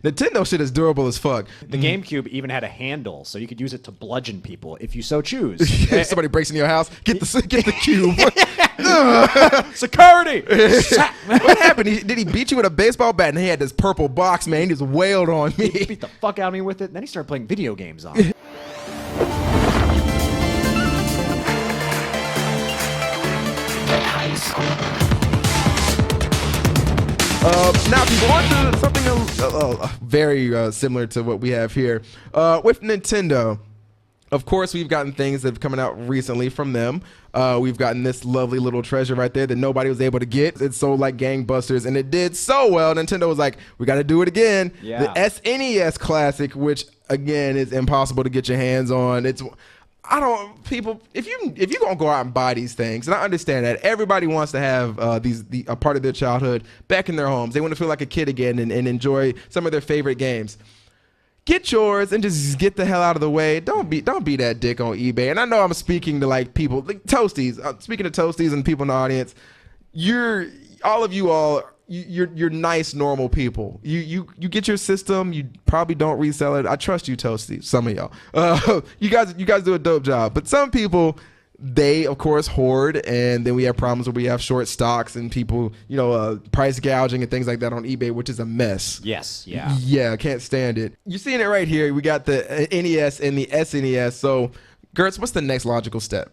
Nintendo shit is durable as fuck. The GameCube even had a handle, so you could use it to bludgeon people if you so choose. If somebody breaks into your house, get the cube. Security! What happened? Did he beat you with a baseball bat and he had this purple box, man? He just wailed on me. He beat the fuck out of me with it, and then he started playing video games on it. Now, if you go on to something very similar to what we have here, with Nintendo, of course, we've gotten things that have come out recently from them. We've gotten this lovely little treasure right there that nobody was able to get. It sold like gangbusters, and it did so well. Nintendo was like, we got to do it again. Yeah. The SNES Classic, which, again, is impossible to get your hands on. If you're gonna go out and buy these things, and I understand that everybody wants to have a part of their childhood back in their homes. They want to feel like a kid again and enjoy some of their favorite games. Get yours and just get the hell out of the way. Don't be that dick on eBay. And I know I'm speaking to like people, like Toasties. Speaking to Toasties and people in the audience, you're nice, normal people. You get your system. You probably don't resell it. I trust you, Toasty. Some of y'all. You guys do a dope job. But some people, they of course hoard, and then we have problems where we have short stocks and people, price gouging and things like that on eBay, which is a mess. Yes. Yeah. Yeah, can't stand it. You're seeing it right here. We got the NES and the SNES. So, Gertz, what's the next logical step?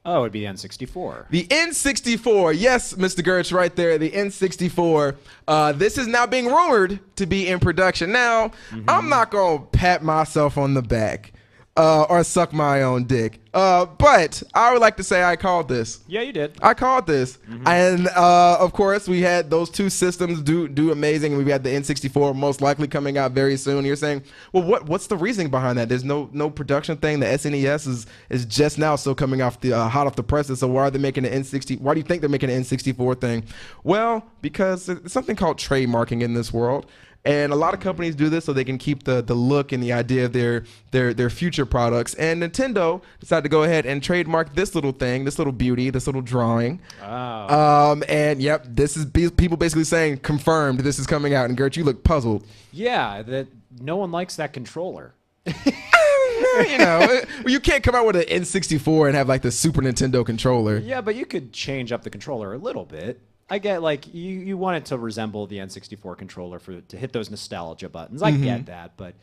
Oh, it'd be the N64. The N64, yes, Mr. Gertz, right there, the N64. This is now being rumored to be in production. Now, I'm not going to pat myself on the back or suck my own dick, but I would like to say I called this. Yeah, you did. I called this. And, of course, we had those two systems do amazing, and we've had the N64 most likely coming out very soon. You're saying, well, what's the reasoning behind that? There's no production thing. The SNES is just now still coming off the hot off the presses, so why are they making an N60? Why do you think they're making an N64 thing? Well, because there's something called trademarking in this world. And a lot of companies do this so they can keep the look and the idea of their future products. And Nintendo decided to go ahead and trademark this little thing, this little beauty, this little drawing. Oh. And yep, this is people basically saying confirmed this is coming out. And Gert, you look puzzled. Yeah, that no one likes that controller. You can't come out with an N64 and have like the Super Nintendo controller. Yeah, but you could change up the controller a little bit. I get, like, you want it to resemble the N64 controller to hit those nostalgia buttons. I get that, but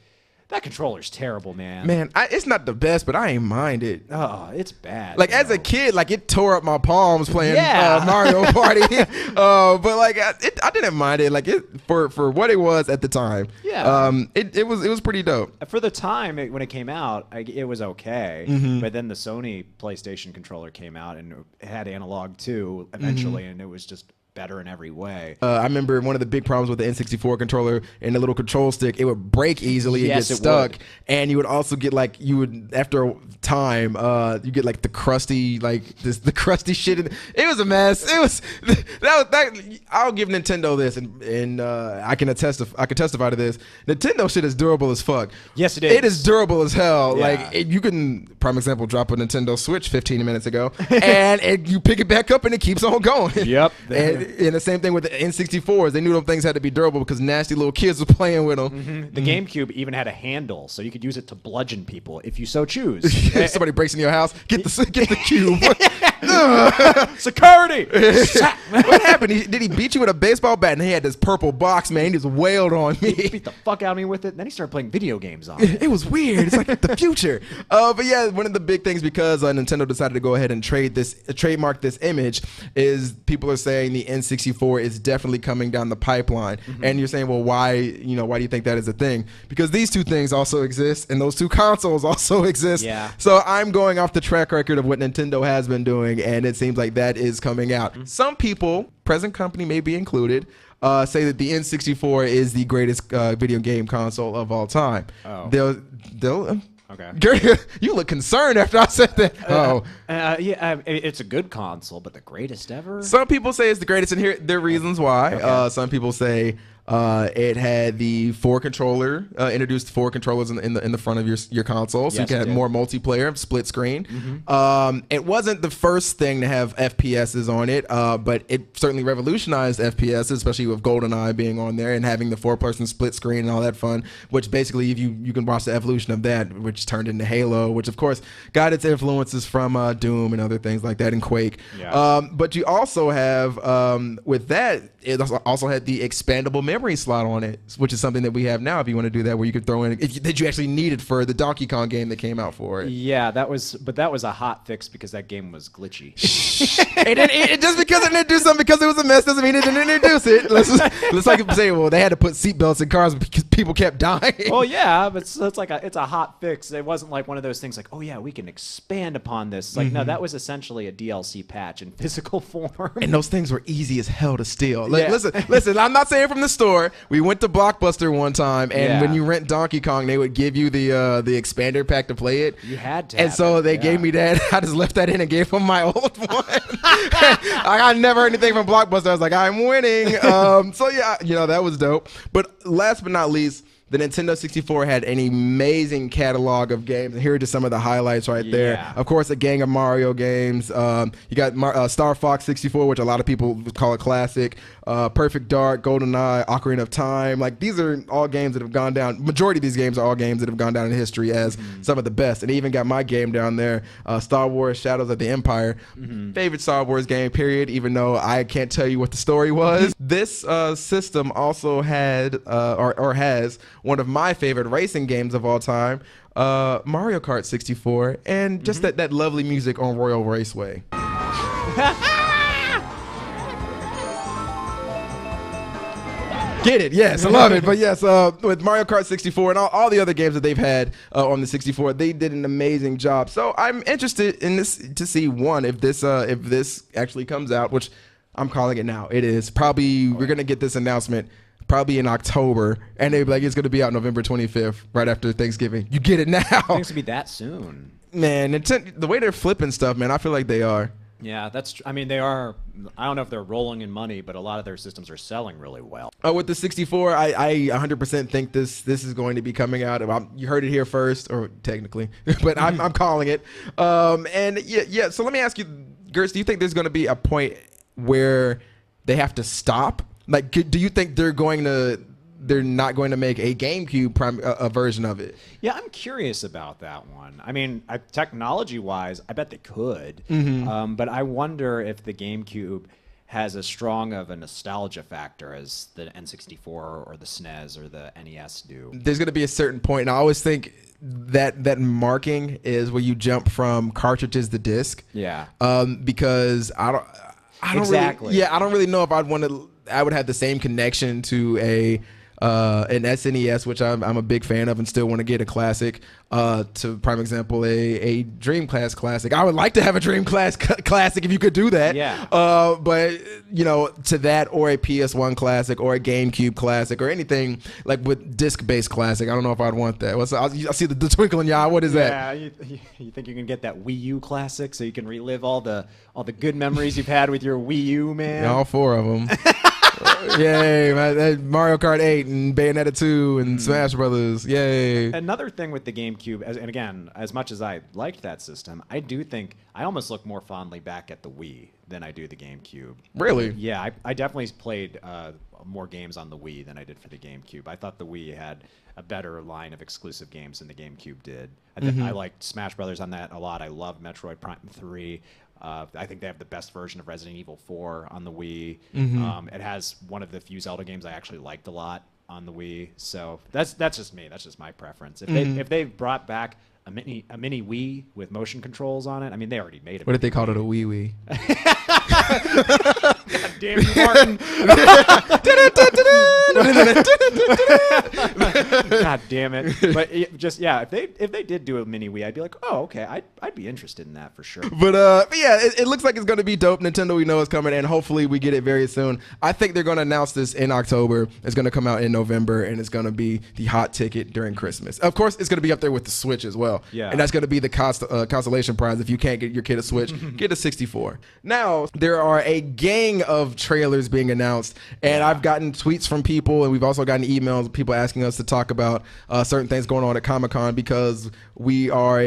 that controller's terrible, man. Man, it's not the best, but I ain't mind it. Oh, it's bad. Like, as a kid, like, it tore up my palms playing Mario Party. But, like, I didn't mind it. Like, for what it was at the time. Yeah. It was pretty dope. For the time, when it came out, it was okay. But then the Sony PlayStation controller came out, and it had analog, too, eventually, and it was just better in every way. I remember one of the big problems with the N64 controller and the little control stick, it would break easily and get stuck. And you would also get after a time, you get like the crusty, the crusty shit. It was a mess. It was that. I'll give Nintendo this, and I can testify to this. Nintendo shit is durable as fuck. Yes, it is. It is durable as hell. Yeah. Like you can, prime example, drop a Nintendo Switch 15 minutes ago, and you pick it back up and it keeps on going. Yep. And the same thing with the N64s. They knew those things had to be durable because nasty little kids were playing with them. The GameCube even had a handle, so you could use it to bludgeon people if you so choose. If somebody breaks into your house, get the cube. Security! What happened? Did he beat you with a baseball bat and he had this purple box, man? He just wailed on me. He beat the fuck out of me with it, and then he started playing video games on it. It was weird. It's like the future. But yeah, one of the big things because Nintendo decided to go ahead and trademark this image is people are saying the N64 is definitely coming down the pipeline. And you're saying, well, why do you think that is a thing? Because these two things also exist and those two consoles also exist. Yeah. So I'm going off the track record of what Nintendo has been doing, and it seems like that is coming out. Some people, present company may be included, say that the N64 is the greatest video game console of all time. Oh. They'll Okay. You look concerned after I said that. It's a good console, but the greatest ever? Some people say it's the greatest, and here there are reasons why. Okay. Some people say It had the introduced 4 controllers in the front of your console, so Yes, you it can have did. more multiplayer, split screen. It wasn't the first thing to have FPSs on it, but it certainly revolutionized FPS, especially with GoldenEye being on there and having the 4-person split screen and all that fun. Which basically, you can watch the evolution of that, which turned into Halo, which of course got its influences from Doom and other things like that, and Quake. Yeah. But you also have with that, it also had the expandable memory slot on it, which is something that we have now. If you want to do that, where you could throw in that you actually needed for the Donkey Kong game that came out for it. Yeah, that was a hot fix because that game was glitchy. it just because it didn't do something because it was a mess doesn't mean it didn't introduce it. Let's like say, well, they had to put seatbelts in cars because people kept dying. Well, yeah, but it's like it's a hot fix. It wasn't like one of those things like, oh yeah, we can expand upon this. It's like no, that was essentially a DLC patch in physical form. And those things were easy as hell to steal. Yeah. Listen. I'm not saying from the store. We went to Blockbuster one time, and Yeah. when you rent Donkey Kong, they would give you the expander pack to play it. You had to. And have so it, they yeah. gave me that. I just left that in and gave them my old one. I never heard anything from Blockbuster. I was like, I'm winning. So yeah, that was dope. But last but not least, the Nintendo 64 had an amazing catalog of games. And here are just some of the highlights right there. Yeah. Of course, a gang of Mario games. You got Star Fox 64, which a lot of people would call a classic. Perfect Dark, GoldenEye, Ocarina of Time. Like, these are all games that have gone down. Majority of these games are all games that have gone down in history as some of the best. And they even got my game down there, Star Wars Shadows of the Empire. Favorite Star Wars game, period, even though I can't tell you what the story was. This system also had, or has, one of my favorite racing games of all time, Mario Kart 64, and just that lovely music on Royal Raceway. Get it? Yes, I love it. But yes, with Mario Kart 64 and all the other games that they've had on the 64, they did an amazing job. So I'm interested in this to see if this actually comes out, which I'm calling it now. It is probably we're gonna get this announcement probably in October, and they'd be like, it's gonna be out November 25th, right after Thanksgiving. You get it now. Things to be that soon. Man, the way they're flipping stuff, man, I feel like they are. Yeah, that's true. I mean, they are. I don't know if they're rolling in money, but a lot of their systems are selling really well. With the 64, I 100% think this is going to be coming out. You heard it here first, or technically, but I'm calling it. And yeah. So let me ask you, Gertz, do you think there's going to be a point where they have to stop? Like, do you think they're not going to make a GameCube a version of it? Yeah, I'm curious about that one. I mean, technology-wise, I bet they could. But I wonder if the GameCube has as strong of a nostalgia factor as the N64 or the SNES or the NES do. There's going to be a certain point, and I always think that marking is where you jump from cartridges to disc. Yeah. Because I don't Exactly. really, I don't really know if I would have the same connection to an SNES, which I'm a big fan of and still want to get a classic. To prime example, a Dreamcast classic. I would like to have a Dreamcast classic if you could do that. Yeah. But to that, or a PS1 classic, or a GameCube classic, or anything like with disc-based classic. I don't know if I'd want that. I see the twinkle in your eye. What is that? Yeah, you think you can get that Wii U classic so you can relive all the good memories you've had with your Wii U, man? All 4 of them. Yay, man. Mario Kart 8 and Bayonetta 2 and Smash Brothers. Yay. Another thing with the GameCube, and again, as much as I liked that system, I do think I almost look more fondly back at the Wii than I do the GameCube. Really? Yeah, I definitely played more games on the Wii than I did for the GameCube. I thought the Wii had a better line of exclusive games than the GameCube did. I liked Smash Brothers on that a lot. I love Metroid Prime 3. I think they have the best version of Resident Evil 4 on the Wii. It has one of the few Zelda games I actually liked a lot on the Wii. So that's just me. That's just my preference. If they brought back a mini Wii with motion controls on it, I mean, they already made it. What if they called it a Wii Wii? God damn you, Martin. God damn it! But if they did do a mini Wii, I'd be like, oh, okay, I'd be interested in that for sure. But yeah, it looks like it's going to be dope. Nintendo, we know is coming, and hopefully we get it very soon. I think they're going to announce this in October. It's going to come out in November, and it's going to be the hot ticket during Christmas. Of course, it's going to be up there with the Switch as well. Yeah. And that's going to be the consolation prize. If you can't get your kid a Switch, get a 64. Now, there are a gang of trailers being announced, and I've gotten tweets from people, and we've also gotten emails of people asking us to talk about certain things going on at Comic-Con, because we are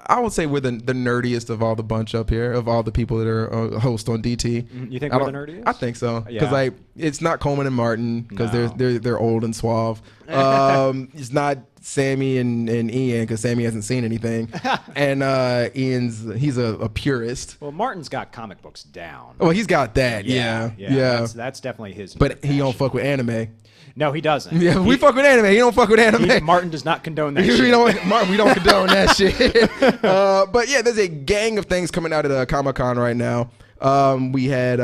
I would say we're the nerdiest of all the bunch up here, of all the people that are hosts on DT. You think we're the nerdiest? I think so, because it's not Coleman and Martin, because they're old and suave. It's not Sammy and Ian, because Sammy hasn't seen anything, and he's a purist. Well, Martin's got comic books down. Well, he's got that. Yeah. That's definitely his. But he don't fuck with anime. No, he doesn't. Yeah, we fuck with anime. He don't fuck with anime. Martin does not condone that shit. Martin, we don't condone that shit. But yeah, there's a gang of things coming out at Comic-Con right now. We had,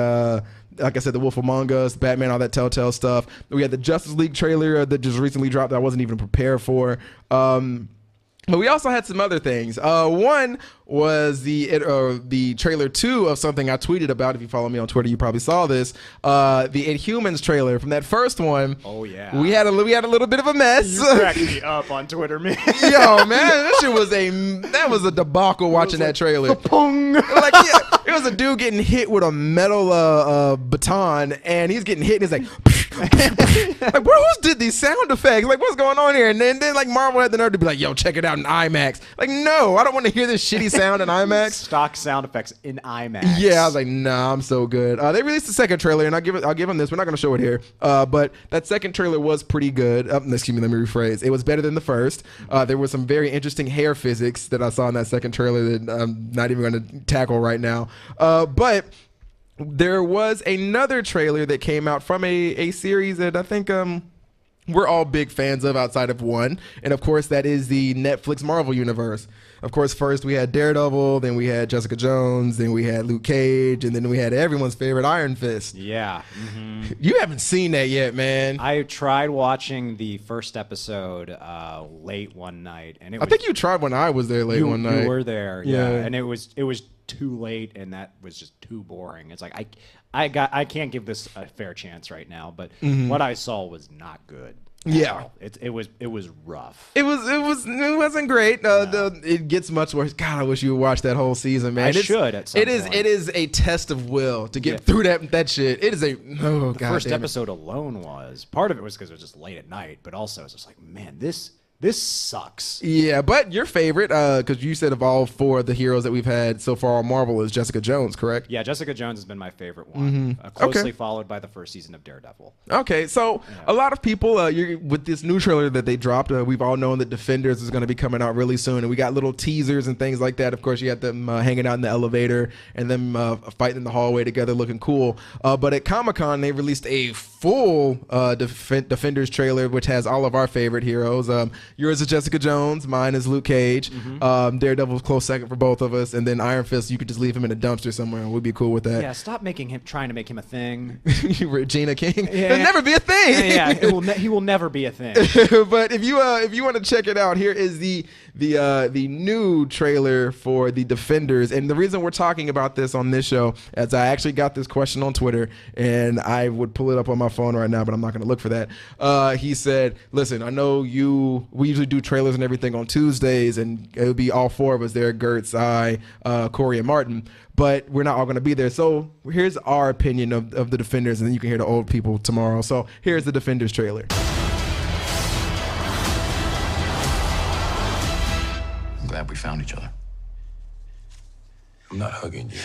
like I said, The Wolf Among Us, Batman, all that Telltale stuff. We had the Justice League trailer that just recently dropped that I wasn't even prepared for. But we also had some other things. One was the trailer 2 of something I tweeted about. If you follow me on Twitter, you probably saw this. The Inhumans trailer from that first one. Oh yeah. We had a little bit of a mess. You cracked me up on Twitter, man. Yo, man, that shit was a debacle watching that trailer. Like, yeah, it was a dude getting hit with a metal baton, and he's getting hit, and he's like, like, bro, who's did these sound effects? Like, what's going on here? And then like Marvel had the nerve to be like, yo, check it out in IMAX. Like, no, I don't want to hear this shitty sound in IMAX. Stock sound effects in IMAX. Yeah, I was like, nah, I'm so good. They released the second trailer, and I'll give them this. We're not going to show it here, but that second trailer was pretty good. Excuse me, let me rephrase. It was better than the first. There was some very interesting hair physics that I saw in that second trailer that I'm not even going to tackle right now. But there was another trailer that came out from a series that I think we're all big fans of outside of one. And of course, that is the Netflix Marvel Universe. Of course, first we had Daredevil, then we had Jessica Jones, then we had Luke Cage, and then we had everyone's favorite Iron Fist. Yeah. Mm-hmm. You haven't seen that yet, man. I tried watching the first episode late one night, and I think you tried when I was there late one night. You were there, yeah. And it was too late, and that was just too boring. It's like I can't give this a fair chance right now, but what I saw was not good. Yeah, it was rough. It wasn't great. It gets much worse. God, I wish you would watch that whole season, man. I should at some point. It is a test of will to get through that shit. It is the first episode alone was part of it was because it was just late at night, but also it's just like, man, this sucks. Yeah, but your favorite, because you said of all four of the heroes that we've had so far on Marvel is Jessica Jones, correct? Yeah, Jessica Jones has been my favorite one, closely followed by the first season of Daredevil. Okay, so a lot of people, with this new trailer that they dropped, we've all known that Defenders is going to be coming out really soon, and we got little teasers and things like that. Of course, you had them hanging out in the elevator and them fighting in the hallway together looking cool. But at Comic-Con, they released a full Defenders trailer, which has all of our favorite heroes. Yours is Jessica Jones. Mine is Luke Cage. Daredevil's close second for both of us. And then Iron Fist, you could just leave him in a dumpster somewhere and we'd be cool with that. Yeah, stop trying to make him a thing. Regina King. Yeah. He'll never be a thing. Yeah, he will never be a thing. But if you want to check it out, here is the new trailer for the Defenders. And the reason we're talking about this on this show is I actually got this question on Twitter, and I would pull it up on my phone right now, but I'm not going to look for that. He said, listen, I know we usually do trailers and everything on Tuesdays, and it would be all four of us there, Gertz, I, Corey, and Martin, but we're not all going to be there. So here's our opinion of the Defenders, and then you can hear the old people tomorrow. So here's the Defenders trailer. I'm glad we found each other. I'm not hugging you.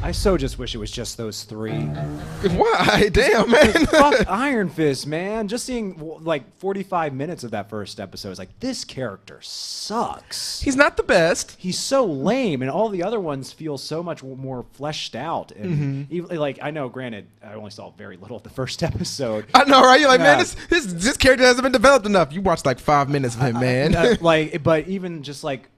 I so just wish it was just those three. Why? Damn, man. Fuck Iron Fist, man. Just seeing like 45 minutes of that first episode is like, this character sucks. He's not the best. He's so lame, and all the other ones feel so much more fleshed out. And even, like, I know, granted, I only saw very little of the first episode. I know, right? You're like, man, this character hasn't been developed enough. You watched like 5 minutes of him, man. But even just like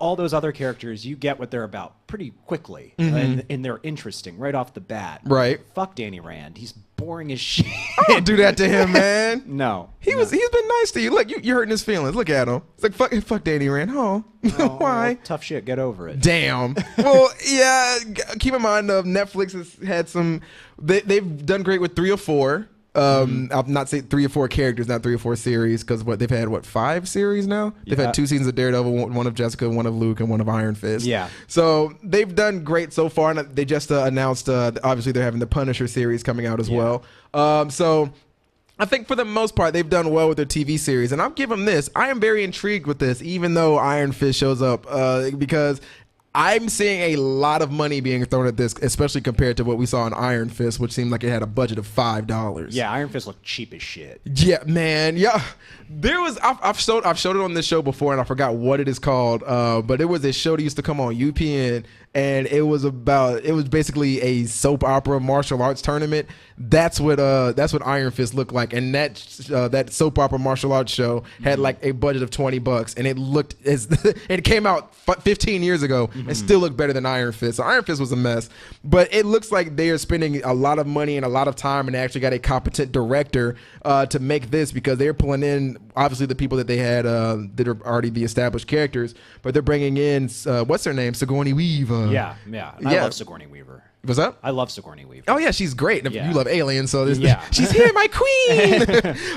all those other characters, you get what they're about pretty quickly, and they're interesting right off the bat. Right. Fuck Danny Rand. He's boring as shit. Don't do that to him, man. No. He's been nice to you. Look, you're hurting his feelings. Look at him. It's like, fuck Danny Rand. Oh, why? Well, tough shit. Get over it. Damn. Well, yeah. Keep in mind, Netflix has had some. They've done great with 3 or 4. I'll not say 3 or 4 characters, not 3 or 4 series, because they've had 5 series now. They've had 2 seasons of Daredevil, one of Jessica, one of Luke, and one of Iron Fist. Yeah. So they've done great so far, and they just announced obviously they're having the Punisher series coming out as well. So I think for the most part they've done well with their TV series, and I'll give them this. I am very intrigued with this, even though Iron Fist shows up, because I'm seeing a lot of money being thrown at this, especially compared to what we saw in Iron Fist, which seemed like it had a budget of $5. Yeah, Iron Fist looked cheap as shit. Yeah, man. Yeah, there was. I've showed it on this show before, and I forgot what it is called. But it was a show that used to come on UPN, and it was basically a soap opera martial arts tournament. That's what Iron Fist looked like, and that soap opera martial arts show had like a budget of $20, and it looked it came out 15 years ago. And still look better than Iron Fist. So Iron Fist was a mess, but it looks like they are spending a lot of money and a lot of time, and they actually got a competent director to make this, because they're pulling in obviously the people that they had that are already the established characters, but they're bringing in what's her name, Sigourney Weaver. Yeah. And I love Sigourney Weaver. What's up? I love Sigourney Weaver. Oh yeah, she's great. Yeah. You love Alien, so she's here, my queen.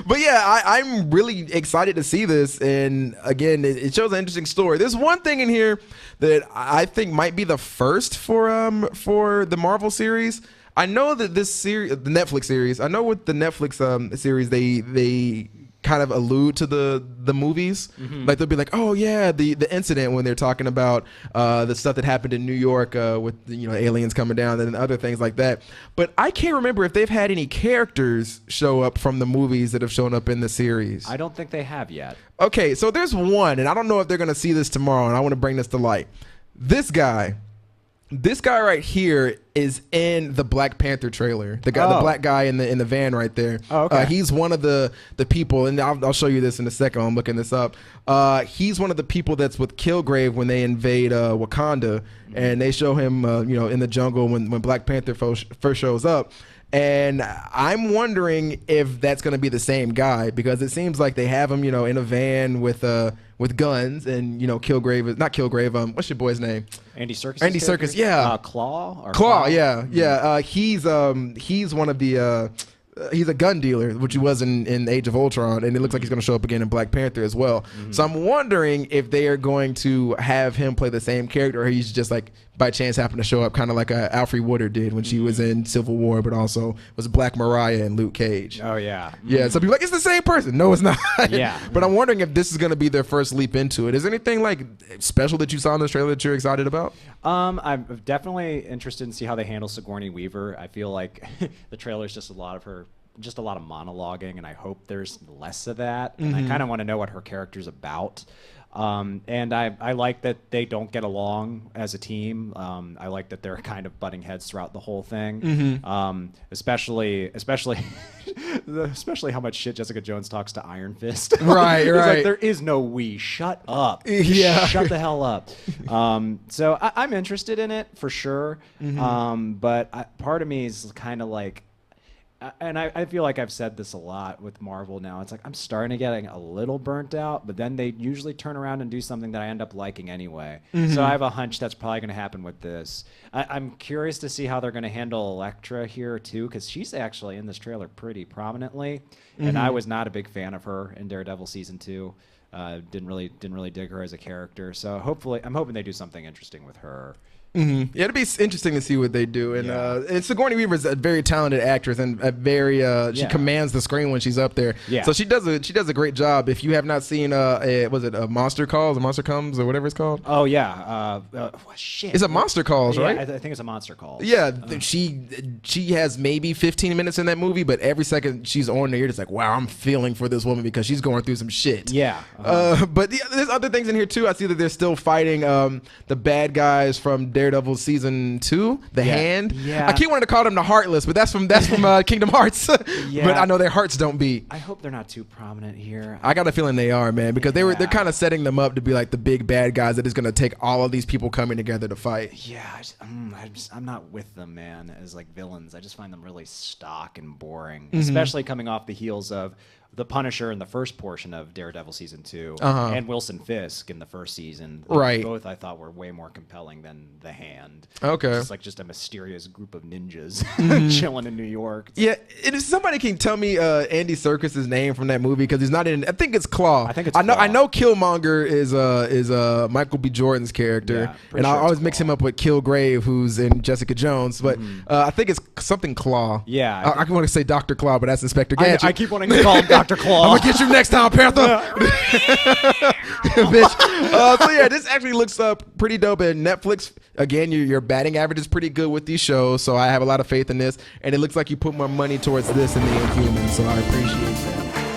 But yeah, I'm really excited to see this, and again, it shows an interesting story. There's one thing in here that I think might be the first for the Marvel series. I know that this series, the Netflix series, I know with the Netflix series, they kind of allude to the movies. Like they'll be like, oh yeah, the incident when they're talking about the stuff that happened in New York with aliens coming down and other things like that. But I can't remember if they've had any characters show up from the movies that have shown up in the series. I don't think they have yet. Okay, so there's one, and I don't know if they're gonna see this tomorrow, and I want to bring this to light. This guy right here is in the Black Panther trailer. The black guy in the van right there. Oh, okay. He's one of the people, and I'll show you this in a second. I'm looking this up. He's one of the people that's with Kilgrave when they invade Wakanda, and they show him, in the jungle when Black Panther first shows up. And I'm wondering if that's going to be the same guy, because it seems like they have him, in a van with guns, and Kilgrave is not Kilgrave. What's your boy's name? Andy Serkis. Andy Serkis, yeah. Claw. Yeah. He's one of the. He's a gun dealer, which he was in Age of Ultron, and it looks like he's going to show up again in Black Panther as well. So I'm wondering if they are going to have him play the same character, or he's just like by chance happened to show up, kind of like Alfre Woodard did when she was in Civil War, but also was Black Mariah in Luke Cage. Oh yeah. Yeah. So people are like, it's the same person. No, it's not. Yeah. But I'm wondering if this is going to be their first leap into it. Is there anything like special that you saw in this trailer that you're excited about? I'm definitely interested in see how they handle Sigourney Weaver. I feel like the trailer's just a lot of monologuing, and I hope there's less of that. And I kind of want to know what her character's about. And I like that they don't get along as a team. I like that they're kind of butting heads throughout the whole thing. Especially how much shit Jessica Jones talks to Iron Fist. Right. It's like, there is no we. Shut up. Yeah. Shut the hell up. So I'm interested in it for sure. But part of me is kind of like, and I feel like I've said this a lot with Marvel now. It's like I'm starting to get a little burnt out, but then they usually turn around and do something that I end up liking anyway. So I have a hunch that's probably going to happen with this. I'm curious to see how they're going to handle Elektra here too, because she's actually in this trailer pretty prominently, and I was not a big fan of her in Daredevil season 2. Didn't really dig her as a character. So I'm hoping they do something interesting with her. Yeah, it'll be interesting to see what they do. And Sigourney Weaver is a very talented actress, and she commands the screen when she's up there. Yeah. So she does a great job. If you have not seen was it a Monster Calls or Monster Comes or whatever it's called? Oh yeah. Shit. It's a Monster Calls, right? Yeah, I think it's a Monster Calls. Yeah, she has maybe 15 minutes in that movie, but every second she's on there, you're just like, wow, I'm feeling for this woman because she's going through some shit. Yeah. But there's other things in here too. I see that they're still fighting the bad guys from Daredevil season 2, The Hand. Yeah. I keep wanting to call them the Heartless, but that's from Kingdom Hearts. Yeah. But I know their hearts don't beat. I hope they're not too prominent here. I got a feeling they are, man, because they're kind of setting them up to be like the big bad guys that is going to take all of these people coming together to fight. Yeah, I'm not with them, man, as like villains. I just find them really stock and boring, especially coming off the heels of the Punisher in the first portion of Daredevil season 2 and Wilson Fisk in the first season. Right. Both I thought were way more compelling than The Hand. Okay. It's like just a mysterious group of ninjas chilling in New York. Yeah, if somebody can tell me Andy Serkis's name from that movie, because he's not in. I think it's Claw. I think it's I know. Claw. I know Killmonger is Michael B. Jordan's character, Yeah, pretty and I sure it's always mix Claw. him up with Kilgrave, who's in Jessica Jones. But I think it's something Claw. Yeah, I want to say Dr. Claw, but that's Inspector Gadget. I keep wanting to call him Dr. Claw. I'm gonna get you next time, Panther. Bitch. So yeah, this actually looks pretty dope. And Netflix, again, your batting average is pretty good with these shows, so I have a lot of faith in this. And it looks like you put more money towards this than the Inhumans, so I appreciate that.